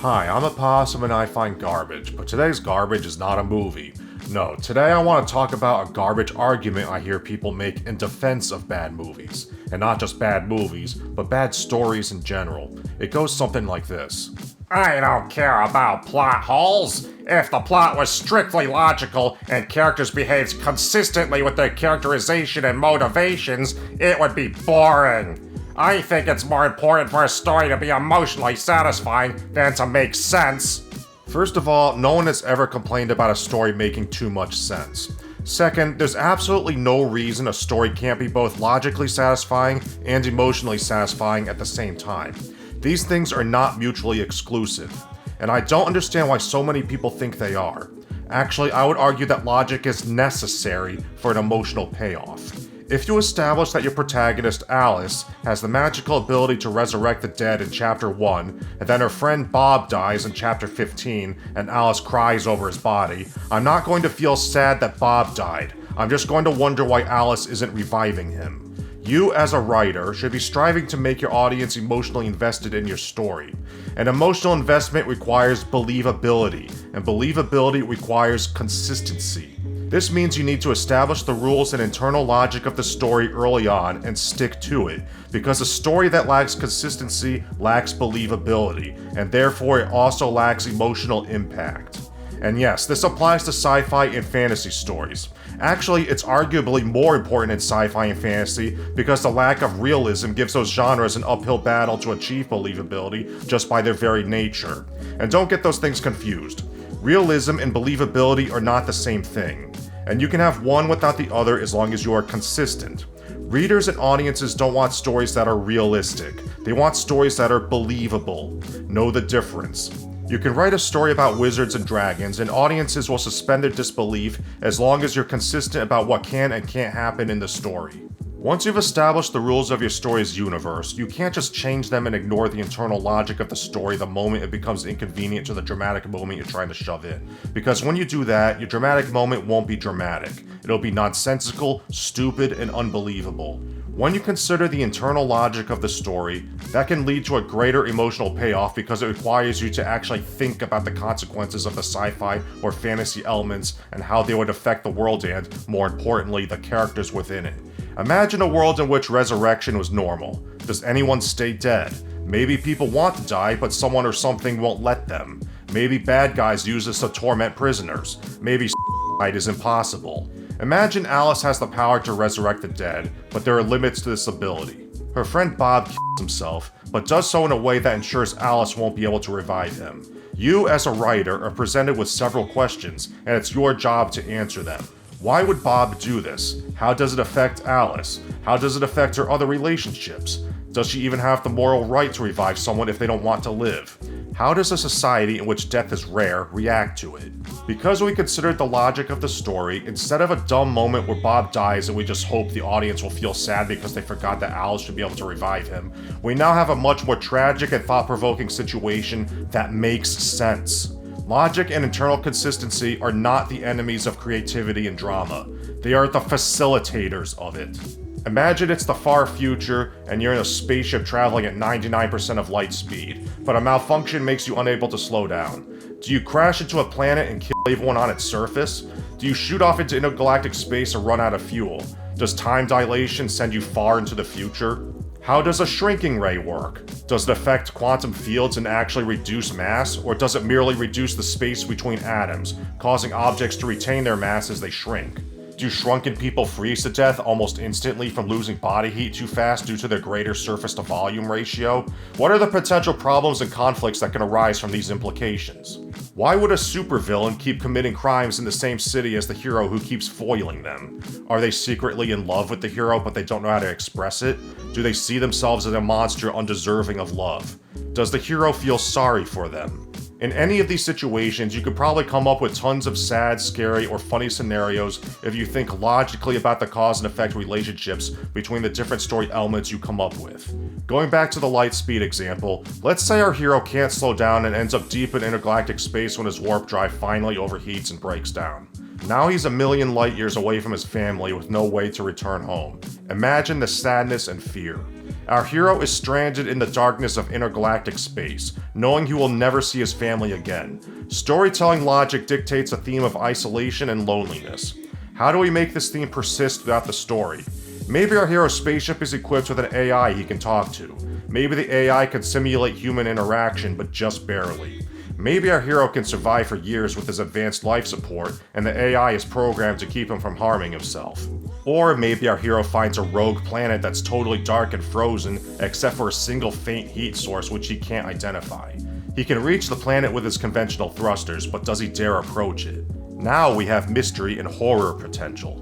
Hi, I'm a Possum and I find garbage, but today's garbage is not a movie. No, today I want to talk about a garbage argument I hear people make in defense of bad movies. And not just bad movies, but bad stories in general. It goes something like this. I don't care about plot holes. If the plot was strictly logical and characters behaved consistently with their characterization and motivations, it would be boring. I think it's more important for a story to be emotionally satisfying than to make sense. First of all, no one has ever complained about a story making too much sense. Second, there's absolutely no reason a story can't be both logically satisfying and emotionally satisfying at the same time. These things are not mutually exclusive, and I don't understand why so many people think they are. Actually, I would argue that logic is necessary for an emotional payoff. If you establish that your protagonist, Alice, has the magical ability to resurrect the dead in Chapter 1, and then her friend Bob dies in Chapter 15, and Alice cries over his body, I'm not going to feel sad that Bob died. I'm just going to wonder why Alice isn't reviving him. You, as a writer, should be striving to make your audience emotionally invested in your story. An emotional investment requires believability, and believability requires consistency. This means you need to establish the rules and internal logic of the story early on and stick to it, because a story that lacks consistency lacks believability, and therefore it also lacks emotional impact. And yes, this applies to sci-fi and fantasy stories. Actually, it's arguably more important in sci-fi and fantasy because the lack of realism gives those genres an uphill battle to achieve believability just by their very nature. And don't get those things confused. Realism and believability are not the same thing, and you can have one without the other as long as you are consistent. Readers and audiences don't want stories that are realistic. They want stories that are believable. Know the difference. You can write a story about wizards and dragons, and audiences will suspend their disbelief as long as you're consistent about what can and can't happen in the story. Once you've established the rules of your story's universe, you can't just change them and ignore the internal logic of the story the moment it becomes inconvenient to the dramatic moment you're trying to shove in. Because when you do that, your dramatic moment won't be dramatic. It'll be nonsensical, stupid, and unbelievable. When you consider the internal logic of the story, that can lead to a greater emotional payoff because it requires you to actually think about the consequences of the sci-fi or fantasy elements and how they would affect the world and, more importantly, the characters within it. Imagine a world in which resurrection was normal. Does anyone stay dead? Maybe people want to die, but someone or something won't let them. Maybe bad guys use this to torment prisoners. Maybe suicide is impossible. Imagine Alice has the power to resurrect the dead, but there are limits to this ability. Her friend Bob kills himself, but does so in a way that ensures Alice won't be able to revive him. You, as a writer, are presented with several questions, and it's your job to answer them. Why would Bob do this? How does it affect Alice? How does it affect her other relationships? Does she even have the moral right to revive someone if they don't want to live? How does a society in which death is rare react to it? Because we considered the logic of the story, instead of a dumb moment where Bob dies and we just hope the audience will feel sad because they forgot that Alice should be able to revive him, we now have a much more tragic and thought-provoking situation that makes sense. Logic and internal consistency are not the enemies of creativity and drama. They are the facilitators of it. Imagine it's the far future and you're in a spaceship traveling at 99% of light speed, but a malfunction makes you unable to slow down. Do you crash into a planet and kill everyone on its surface? Do you shoot off into intergalactic space and run out of fuel? Does time dilation send you far into the future? How does a shrinking ray work? Does it affect quantum fields and actually reduce mass, or does it merely reduce the space between atoms, causing objects to retain their mass as they shrink? Do shrunken people freeze to death almost instantly from losing body heat too fast due to their greater surface-to-volume ratio? What are the potential problems and conflicts that can arise from these implications? Why would a supervillain keep committing crimes in the same city as the hero who keeps foiling them? Are they secretly in love with the hero but they don't know how to express it? Do they see themselves as a monster undeserving of love? Does the hero feel sorry for them? In any of these situations, you could probably come up with tons of sad, scary, or funny scenarios if you think logically about the cause and effect relationships between the different story elements you come up with. Going back to the light speed example, let's say our hero can't slow down and ends up deep in intergalactic space when his warp drive finally overheats and breaks down. Now he's a million light years away from his family with no way to return home. Imagine the sadness and fear. Our hero is stranded in the darkness of intergalactic space, knowing he will never see his family again. Storytelling logic dictates a theme of isolation and loneliness. How do we make this theme persist throughout the story? Maybe our hero's spaceship is equipped with an AI he can talk to. Maybe the AI can simulate human interaction, but just barely. Maybe our hero can survive for years with his advanced life support, and the AI is programmed to keep him from harming himself. Or maybe our hero finds a rogue planet that's totally dark and frozen, except for a single faint heat source which he can't identify. He can reach the planet with his conventional thrusters, but does he dare approach it? Now we have mystery and horror potential.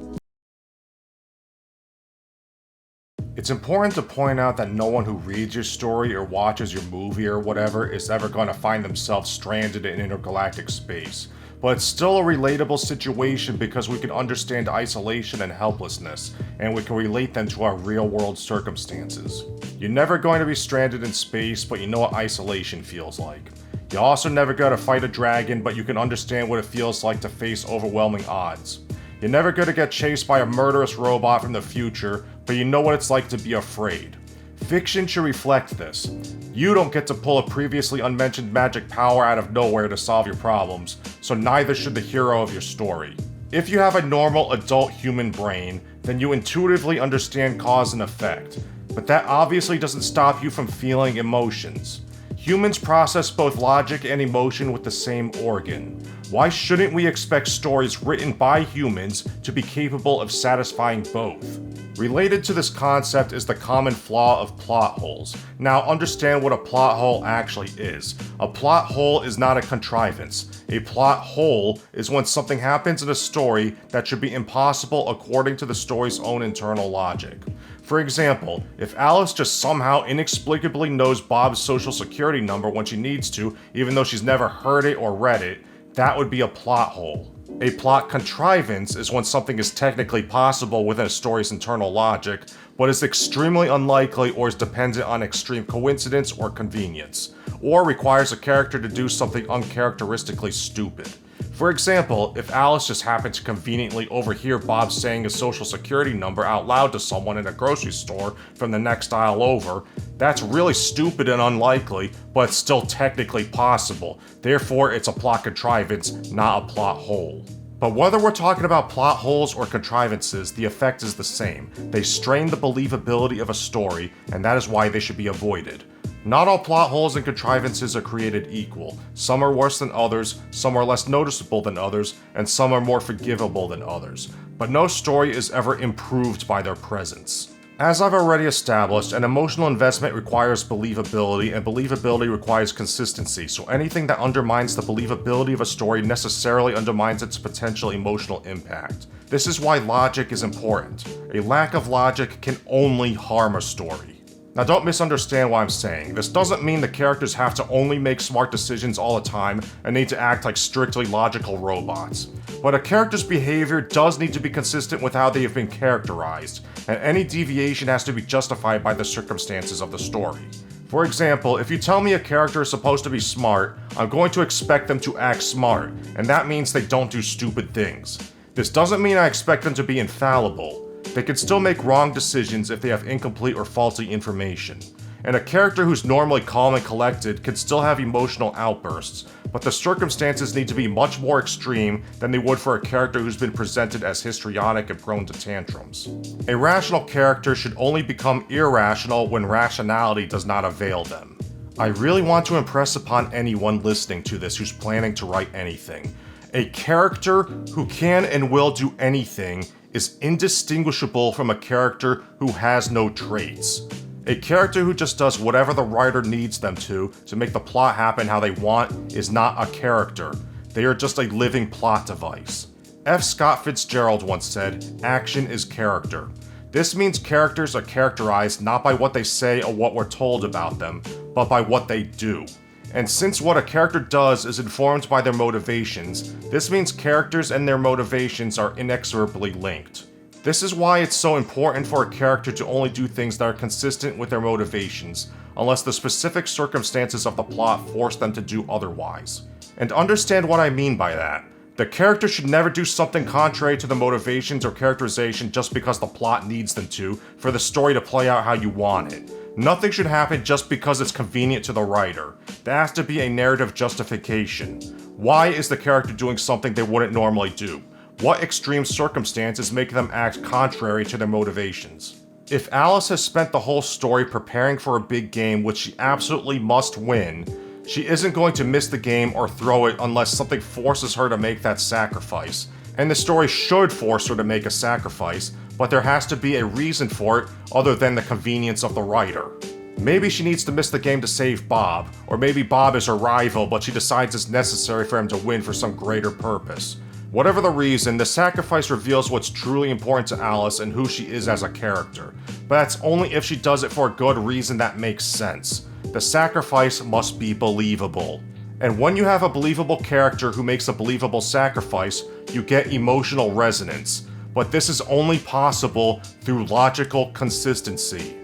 It's important to point out that no one who reads your story or watches your movie or whatever is ever going to find themselves stranded in intergalactic space. But it's still a relatable situation because we can understand isolation and helplessness, and we can relate them to our real-world circumstances. You're never going to be stranded in space, but you know what isolation feels like. You also never got to fight a dragon, but you can understand what it feels like to face overwhelming odds. You're never going to get chased by a murderous robot from the future, but you know what it's like to be afraid. Fiction should reflect this. You don't get to pull a previously unmentioned magic power out of nowhere to solve your problems, so neither should the hero of your story. If you have a normal adult human brain, then you intuitively understand cause and effect, but that obviously doesn't stop you from feeling emotions. Humans process both logic and emotion with the same organ. Why shouldn't we expect stories written by humans to be capable of satisfying both? Related to this concept is the common flaw of plot holes. Now understand what a plot hole actually is. A plot hole is not a contrivance. A plot hole is when something happens in a story that should be impossible according to the story's own internal logic. For example, if Alice just somehow inexplicably knows Bob's social security number when she needs to, even though she's never heard it or read it, that would be a plot hole. A plot contrivance is when something is technically possible within a story's internal logic, but is extremely unlikely or is dependent on extreme coincidence or convenience, or requires a character to do something uncharacteristically stupid. For example, if Alice just happened to conveniently overhear Bob saying his social security number out loud to someone in a grocery store from the next aisle over, that's really stupid and unlikely, but it's still technically possible. Therefore, it's a plot contrivance, not a plot hole. But whether we're talking about plot holes or contrivances, the effect is the same. They strain the believability of a story, and that is why they should be avoided. Not all plot holes and contrivances are created equal. Some are worse than others, some are less noticeable than others, and some are more forgivable than others. But no story is ever improved by their presence. As I've already established, an emotional investment requires believability, and believability requires consistency, so anything that undermines the believability of a story necessarily undermines its potential emotional impact. This is why logic is important. A lack of logic can only harm a story. Now don't misunderstand what I'm saying. This doesn't mean the characters have to only make smart decisions all the time and need to act like strictly logical robots. But a character's behavior does need to be consistent with how they have been characterized, and any deviation has to be justified by the circumstances of the story. For example, if you tell me a character is supposed to be smart, I'm going to expect them to act smart, and that means they don't do stupid things. This doesn't mean I expect them to be infallible. They can still make wrong decisions if they have incomplete or faulty information. And a character who's normally calm and collected can still have emotional outbursts, but the circumstances need to be much more extreme than they would for a character who's been presented as histrionic and prone to tantrums. A rational character should only become irrational when rationality does not avail them. I really want to impress upon anyone listening to this who's planning to write anything. A character who can and will do anything is indistinguishable from a character who has no traits. A character who just does whatever the writer needs them to make the plot happen how they want is not a character. They are just a living plot device. F. Scott Fitzgerald once said, "Action is character." This means characters are characterized not by what they say or what we're told about them, but by what they do. And since what a character does is informed by their motivations, this means characters and their motivations are inexorably linked. This is why it's so important for a character to only do things that are consistent with their motivations, unless the specific circumstances of the plot force them to do otherwise. And understand what I mean by that. The character should never do something contrary to the motivations or characterization just because the plot needs them to, for the story to play out how you want it. Nothing should happen just because it's convenient to the writer. There has to be a narrative justification. Why is the character doing something they wouldn't normally do? What extreme circumstances make them act contrary to their motivations? If Alice has spent the whole story preparing for a big game which she absolutely must win, she isn't going to miss the game or throw it unless something forces her to make that sacrifice. And the story should force her to make a sacrifice, but there has to be a reason for it other than the convenience of the writer. Maybe she needs to miss the game to save Bob, or maybe Bob is her rival but she decides it's necessary for him to win for some greater purpose. Whatever the reason, the sacrifice reveals what's truly important to Alice and who she is as a character. But that's only if she does it for a good reason that makes sense. The sacrifice must be believable. And when you have a believable character who makes a believable sacrifice, you get emotional resonance. But this is only possible through logical consistency.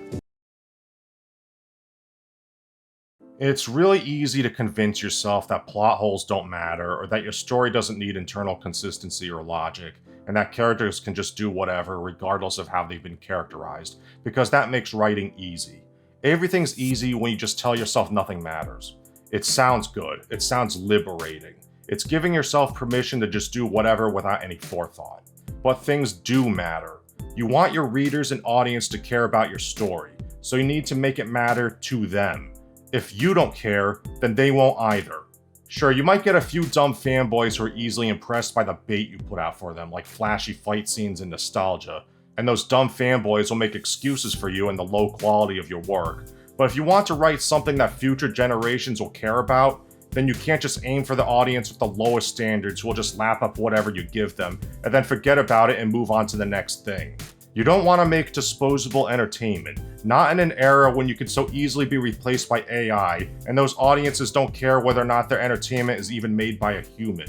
It's really easy to convince yourself that plot holes don't matter, or that your story doesn't need internal consistency or logic, and that characters can just do whatever regardless of how they've been characterized, because that makes writing easy. Everything's easy when you just tell yourself nothing matters. It sounds good, it sounds liberating. It's giving yourself permission to just do whatever without any forethought. But things do matter. You want your readers and audience to care about your story, so you need to make it matter to them. If you don't care, then they won't either. Sure, you might get a few dumb fanboys who are easily impressed by the bait you put out for them, like flashy fight scenes and nostalgia, and those dumb fanboys will make excuses for you and the low quality of your work. But if you want to write something that future generations will care about, then you can't just aim for the audience with the lowest standards who will just lap up whatever you give them, and then forget about it and move on to the next thing. You don't want to make disposable entertainment, not in an era when you can so easily be replaced by AI, and those audiences don't care whether or not their entertainment is even made by a human.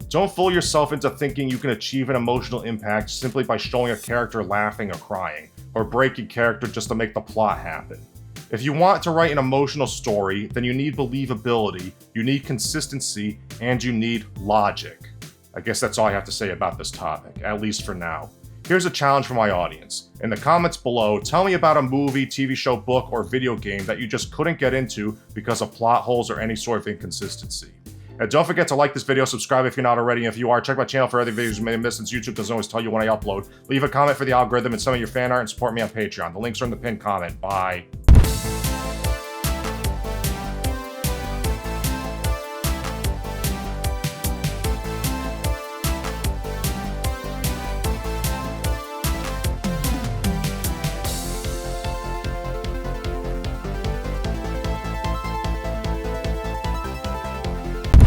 Don't fool yourself into thinking you can achieve an emotional impact simply by showing a character laughing or crying, or breaking character just to make the plot happen. If you want to write an emotional story, then you need believability, you need consistency, and you need logic. I guess that's all I have to say about this topic, at least for now. Here's a challenge for my audience. In the comments below, tell me about a movie, TV show, book, or video game that you just couldn't get into because of plot holes or any sort of inconsistency. And don't forget to like this video, subscribe if you're not already, and if you are, check my channel for other videos you may have missed since YouTube doesn't always tell you when I upload. Leave a comment for the algorithm and some of your fan art and support me on Patreon. The links are in the pinned comment. Bye.